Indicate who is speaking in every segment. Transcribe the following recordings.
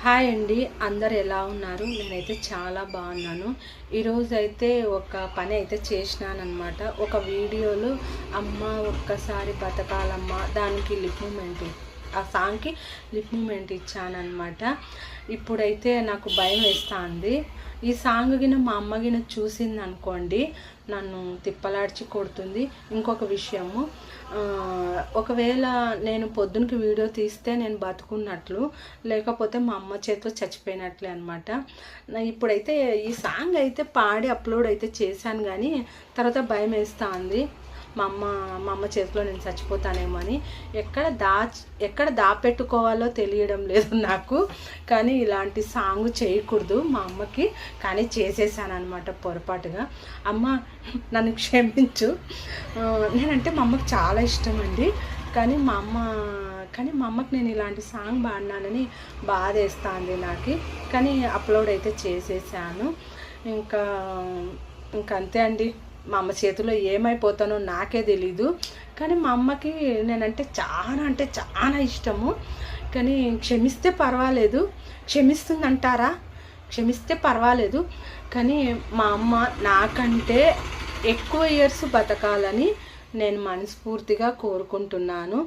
Speaker 1: Hi అండి, అందరు ఎలా ఉన్నారు? నేనైతే చాలా బాగున్నాను. ఈరోజైతే ఒక పని అయితే చేసినానమాట. ఒక వీడియోలో అమ్మ ఒక్కసారి బతకాలమ్మ దానికి లిప్ మూమెంట్, ఆ సాంగ్కి లిప్ మూమెంట్ ఇచ్చానమాట. ఇప్పుడైతే నాకు భయం వేస్తుంది. ఈ సాంగ్ గిన మా అమ్మ గిన చూసింది అనుకోండి, నన్ను తిప్పలాడ్చి కొడుతుంది. ఇంకొక విషయము, ఒకవేళ నేను పొద్దునకి వీడియో తీస్తే నేను బతుకున్నట్లు, లేకపోతే మా అమ్మ చేతిలో చచ్చిపోయినట్లే అనమాట. ఇప్పుడైతే ఈ సాంగ్ అయితే పాడి అప్లోడ్ అయితే చేశాను, కానీ తర్వాత భయం వేస్తుంది. మా అమ్మ చేతిలో నేను చచ్చిపోతానేమో అని. ఎక్కడ దాపెట్టుకోవాలో తెలియడం లేదు నాకు. కానీ ఇలాంటి సాంగ్ చేయకూడదు మా అమ్మకి, కానీ చేసేసాను అనమాట పొరపాటుగా. అమ్మ నన్ను క్షమించు. నేనంటే మా అమ్మకి చాలా ఇష్టం అండి. కానీ మా అమ్మకి నేను ఇలాంటి సాంగ్ పాడినానని బాధ వేస్తుంది నాకు. కానీ అప్లోడ్ అయితే చేసేసాను. ఇంకా అంతే అండి. మా అమ్మ చేతిలో ఏమైపోతానో నాకే తెలీదు. కానీ మా అమ్మకి నేనంటే చాలా ఇష్టము. కానీ క్షమిస్తే పర్వాలేదు. క్షమిస్తుందంటారా? క్షమిస్తే పర్వాలేదు. కానీ మా అమ్మ నాకంటే ఎక్కువ ఇయర్స్ బతకాలని నేను మనస్ఫూర్తిగా కోరుకుంటున్నాను.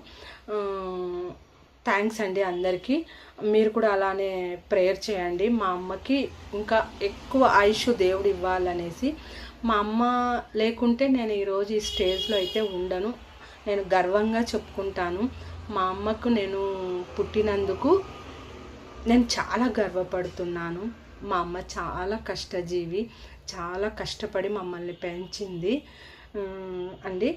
Speaker 1: థ్యాంక్స్ అండి అందరికీ. మీరు కూడా అలానే ప్రేయర్ చేయండి మా అమ్మకి ఇంకా ఎక్కువ ఆయుష్ దేవుడు ఇవ్వాలనేసి. మా అమ్మ లేకుంటే నేను ఈరోజు ఈ స్టేజ్లో అయితే ఉండను. నేను గర్వంగా చెప్పుకుంటాను. మా అమ్మకు నేను పుట్టినందుకు నేను చాలా గర్వపడుతున్నాను. మా అమ్మ చాలా కష్టజీవి, చాలా కష్టపడి మమ్మల్ని పెంచింది అండి.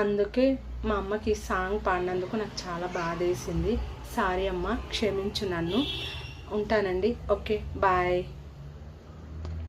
Speaker 1: అందుకే మా అమ్మకి ఈ సాంగ్ పాడినందుకు నాకు చాలా బాధ వేసింది. సారీ అమ్మ, క్షమించు నన్ను. ఉంటానండి. Okay, bye.